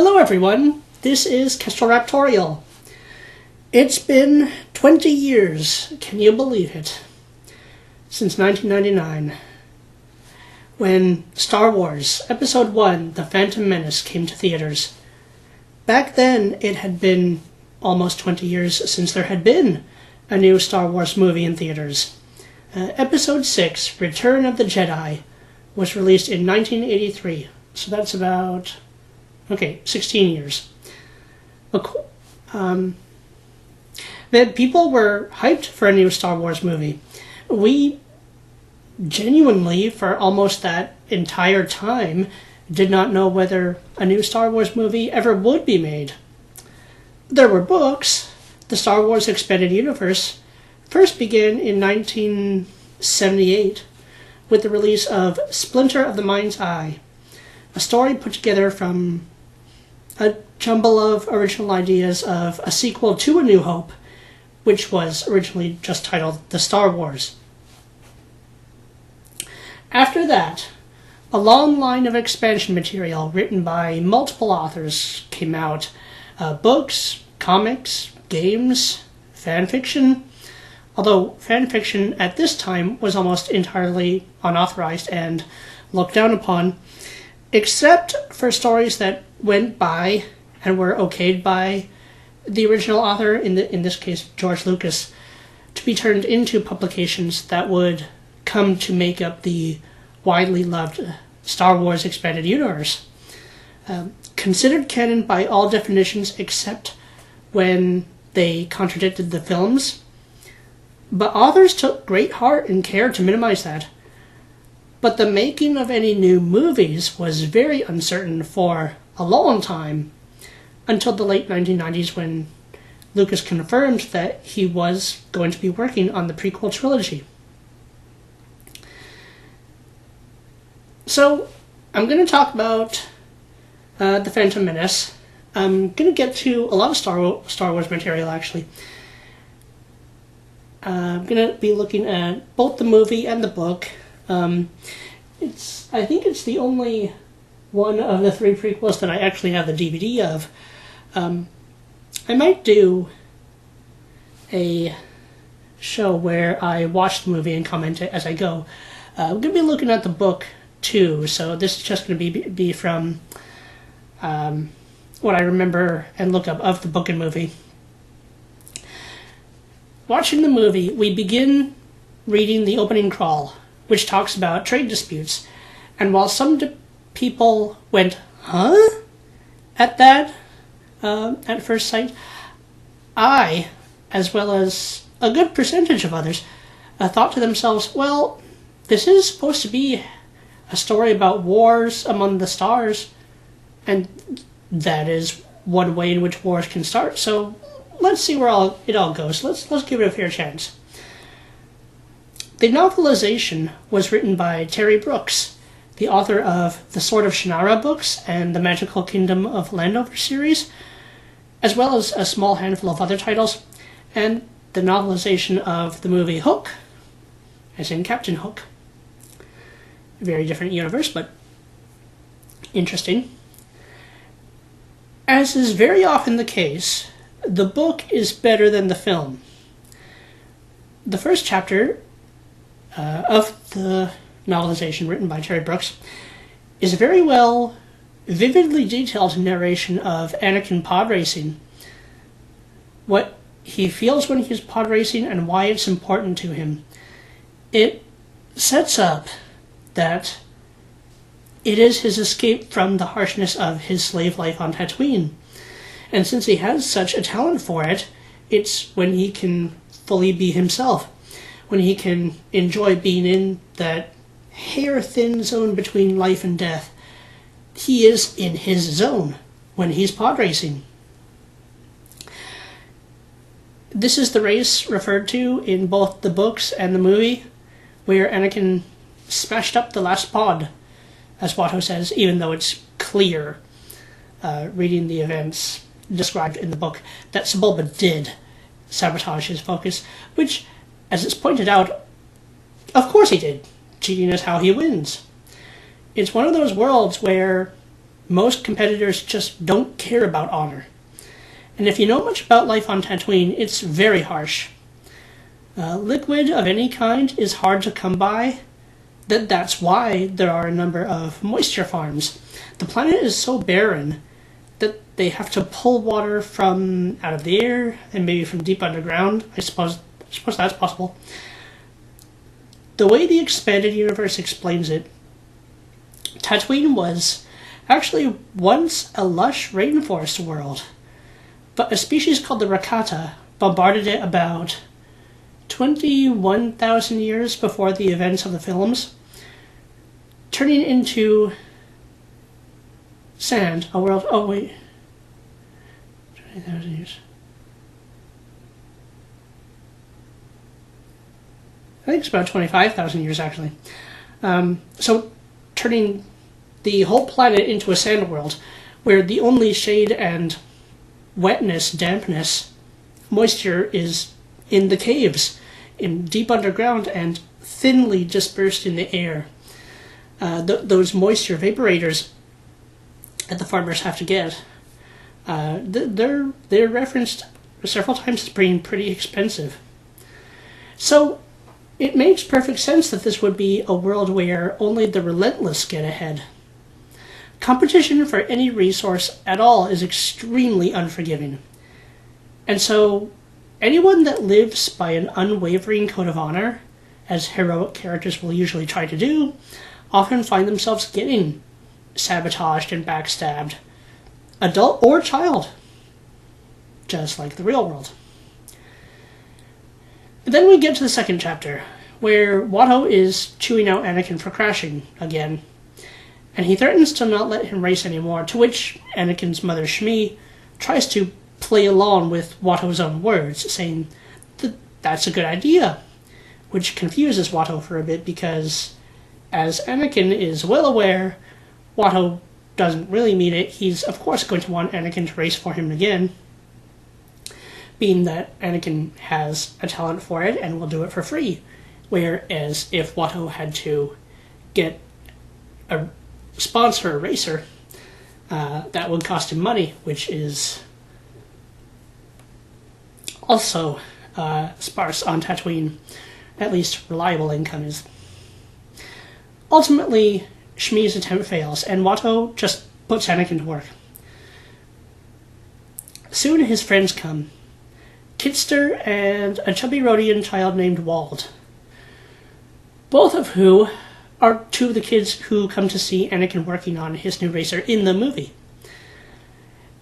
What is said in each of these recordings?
Hello everyone, this is Kestrel. It's been 20 years, can you believe it? Since 1999, when Star Wars Episode 1, The Phantom Menace, came to theaters. Back then, it had been almost 20 years since there had been a new Star Wars movie in theaters. Episode 6, Return of the Jedi, was released in 1983, so that's about 16 years. That people were hyped for a new Star Wars movie. We genuinely, for almost that entire time, did not know whether a new Star Wars movie ever would be made. There were books. The Star Wars Expanded Universe first began in 1978 with the release of Splinter of the Mind's Eye, a story put together from a jumble of original ideas of a sequel to A New Hope, which was originally just titled The Star Wars. After that, a long line of expansion material written by multiple authors came out. Books, comics, games, fanfiction, although fanfiction at this time was almost entirely unauthorized and looked down upon, except for stories that went by and were okayed by the original author, in this case George Lucas, to be turned into publications that would come to make up the widely loved Star Wars Expanded Universe. Considered canon by all definitions except when they contradicted the films, but authors took great heart and care to minimize that. But the making of any new movies was very uncertain for a long time, until the late 1990s when Lucas confirmed that he was going to be working on the prequel trilogy. So, I'm going to talk about The Phantom Menace. I'm going to get to a lot of Star Wars material, actually. I'm going to be looking at both the movie and the book. I think it's the only one of the three prequels that I actually have the DVD of. I might do a show where I watch the movie and comment it as I go. I'm going to be looking at the book too, so this is just going to be from what I remember and look up of the book and movie. Watching the movie, we begin reading the opening crawl, which talks about trade disputes, and while some people went, huh? At that, at first sight, I, as well as a good percentage of others, thought to themselves, well, this is supposed to be a story about wars among the stars, and that is one way in which wars can start, so let's see where it all goes. Let's give it a fair chance. The novelization was written by Terry Brooks, the author of the Sword of Shannara books and the Magical Kingdom of Landover series, as well as a small handful of other titles, and the novelization of the movie Hook, as in Captain Hook. A very different universe, but interesting. As is very often the case, the book is better than the film. The first chapter of the novelization, written by Terry Brooks, is a very vividly detailed narration of Anakin pod racing, what he feels when he's pod racing and why it's important to him. It sets up that it is his escape from the harshness of his slave life on Tatooine. And since he has such a talent for it, it's when he can fully be himself, when he can enjoy being in that hair-thin zone between life and death. He is in his zone when he's pod racing. This is the race referred to in both the books and the movie, where Anakin smashed up the last pod, as Watto says, even though it's clear, reading the events described in the book, that Sebulba did sabotage his focus, which, as it's pointed out, of course he did. Cheating is how he wins. It's one of those worlds where most competitors just don't care about honor. And if you know much about life on Tatooine, it's very harsh. Liquid of any kind is hard to come by. That's why there are a number of moisture farms. The planet is so barren that they have to pull water from out of the air and maybe from deep underground. I suppose that's possible. The way the expanded universe explains it, Tatooine was actually once a lush rainforest world, but a species called the Rakata bombarded it about 21,000 years before the events of the films, turning into sand, a world... Oh, wait. 20,000 years. I think it's about 25,000 years, actually. So, turning the whole planet into a sand world, where the only shade and wetness, dampness, moisture is in the caves, in deep underground, and thinly dispersed in the air. Those moisture vaporators that the farmers have to get, they're referenced several times as being pretty expensive. So it makes perfect sense that this would be a world where only the relentless get ahead. Competition for any resource at all is extremely unforgiving. And so anyone that lives by an unwavering code of honor, as heroic characters will usually try to do, often find themselves getting sabotaged and backstabbed, adult or child, just like the real world. But then we get to the second chapter, where Watto is chewing out Anakin for crashing again, and he threatens to not let him race anymore, to which Anakin's mother Shmi tries to play along with Watto's own words, saying that that's a good idea, which confuses Watto for a bit because, as Anakin is well aware, Watto doesn't really mean it. He's of course going to want Anakin to race for him again, being that Anakin has a talent for it and will do it for free, whereas if Watto had to get a sponsor a racer, that would cost him money, which is also sparse on Tatooine. At least reliable income is. Ultimately, Shmi's attempt fails, and Watto just puts Anakin to work. Soon his friends come, Kitster and a chubby Rodian child named Wald, both of who are two of the kids who come to see Anakin working on his new racer in the movie.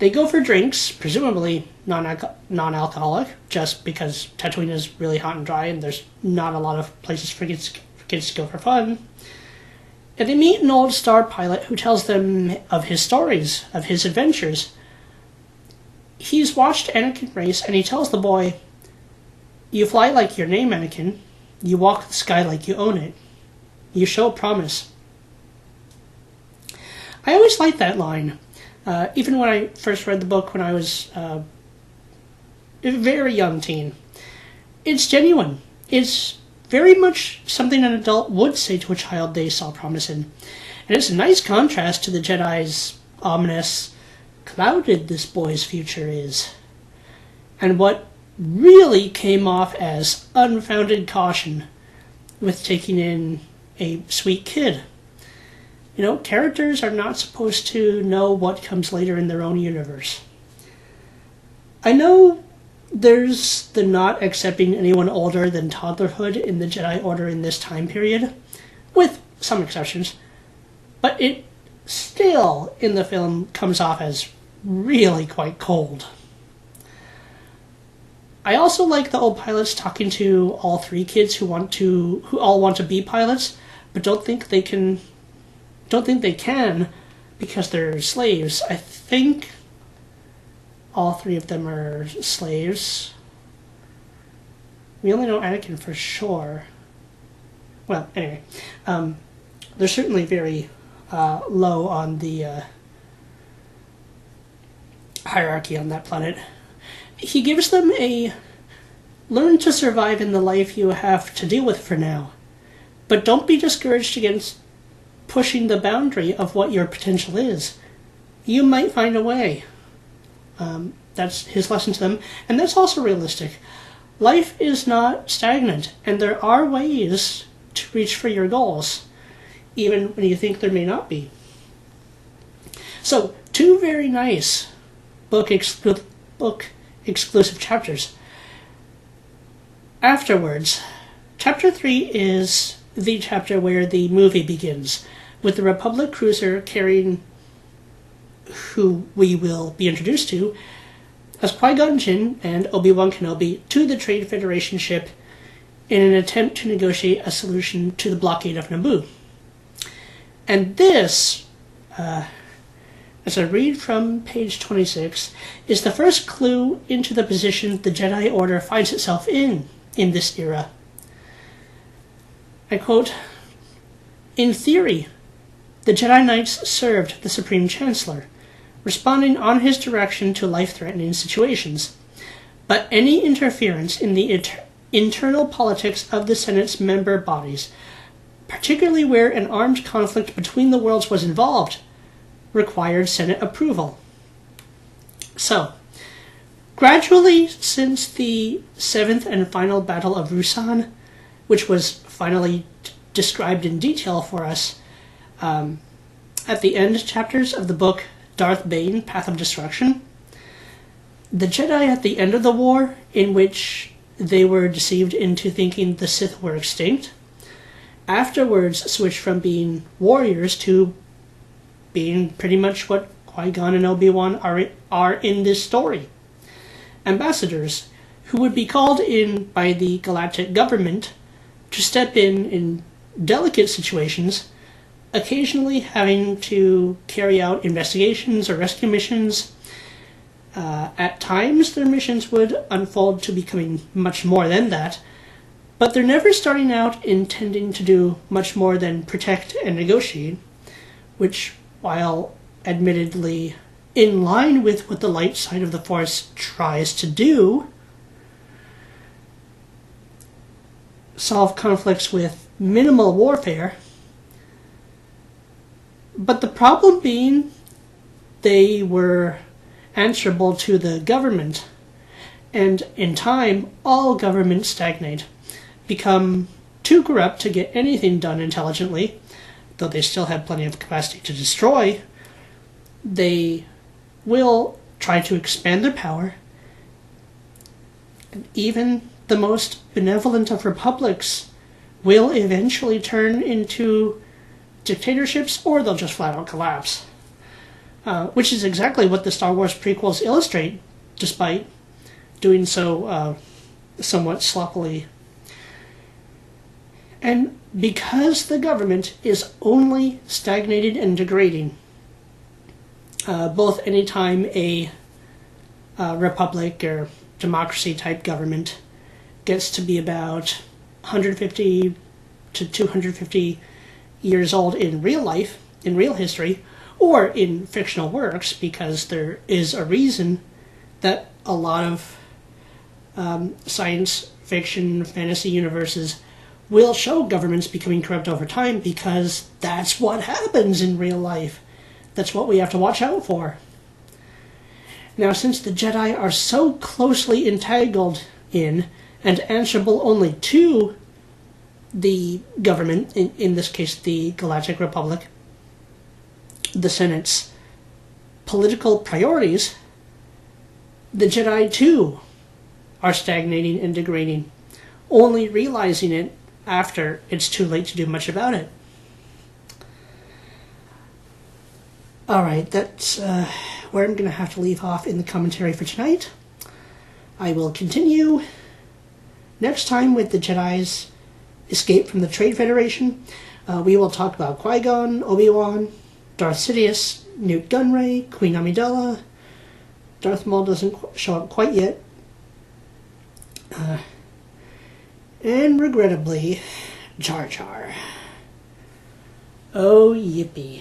They go for drinks, presumably non-alcoholic, just because Tatooine is really hot and dry and there's not a lot of places for kids to go for fun. And they meet an old star pilot who tells them of his stories, of his adventures. He's watched Anakin race, and he tells the boy, "You fly like your name, Anakin. You walk the sky like you own it. You show promise." I always liked that line. Even when I first read the book when I was a very young teen. It's genuine. It's very much something an adult would say to a child they saw promise in. And it's a nice contrast to the Jedi's ominous, clouded this boy's future is, and what really came off as unfounded caution with taking in a sweet kid. You know, characters are not supposed to know what comes later in their own universe. I know there's the not accepting anyone older than toddlerhood in the Jedi Order in this time period, with some exceptions, but it still, in the film, comes off as really quite cold. I also like the old pilots talking to all three kids who all want to be pilots, but don't think they can because they're slaves. I think all three of them are slaves. We only know Anakin for sure. Well, anyway, they're certainly very low on the hierarchy on that planet. He gives them a learn to survive in the life you have to deal with for now, but don't be discouraged against pushing the boundary of what your potential is. you might find a way. That's his lesson to them, and that's also realistic. Life is not stagnant, and there are ways to reach for your goals, even when you think there may not be. So, two very nice book exclusive chapters. Afterwards, chapter 3 is the chapter where the movie begins, with the Republic cruiser carrying who we will be introduced to as Qui-Gon Jinn and Obi-Wan Kenobi to the Trade Federation ship in an attempt to negotiate a solution to the blockade of Naboo. And this, as I read from page 26, is the first clue into the position the Jedi Order finds itself in this era. I quote, "In theory, the Jedi Knights served the Supreme Chancellor, responding on his direction to life-threatening situations. But any interference in the internal politics of the Senate's member bodies, particularly where an armed conflict between the worlds was involved, required Senate approval." So, gradually since the 7th and final Battle of Ruusan, which was finally described in detail for us at the end chapters of the book Darth Bane, Path of Destruction, the Jedi at the end of the war, in which they were deceived into thinking the Sith were extinct, afterwards switched from being warriors to being pretty much what Qui-Gon and Obi-Wan are in this story. Ambassadors, who would be called in by the galactic government to step in delicate situations, occasionally having to carry out investigations or rescue missions. At times, their missions would unfold to becoming much more than that, but they're never starting out intending to do much more than protect and negotiate, which, while admittedly in line with what the light side of the Force tries to do, solve conflicts with minimal warfare. But the problem being, they were answerable to the government, and in time, all governments stagnate, become too corrupt to get anything done intelligently, though they still have plenty of capacity to destroy. They will try to expand their power, and even the most benevolent of republics will eventually turn into dictatorships, or they'll just flat out collapse. Which is exactly what the Star Wars prequels illustrate, despite doing so somewhat sloppily. And because the government is only stagnated and degrading, both anytime a republic or democracy type government gets to be about 150 to 250 years old in real life, in real history, or in fictional works, because there is a reason that a lot of science fiction, fantasy universes will show governments becoming corrupt over time, because that's what happens in real life. That's what we have to watch out for. Now, since the Jedi are so closely entangled in and answerable only to the government, in this case the Galactic Republic, the Senate's political priorities, the Jedi too are stagnating and degrading, only realizing it after it's too late to do much about it. Alright, that's where I'm going to have to leave off in the commentary for tonight. I will continue next time with the Jedi's escape from the Trade Federation. We will talk about Qui-Gon, Obi-Wan, Darth Sidious, Newt Gunray, Queen Amidala. Darth Maul doesn't show up quite yet. And regrettably, Jar Jar. Oh, yippee.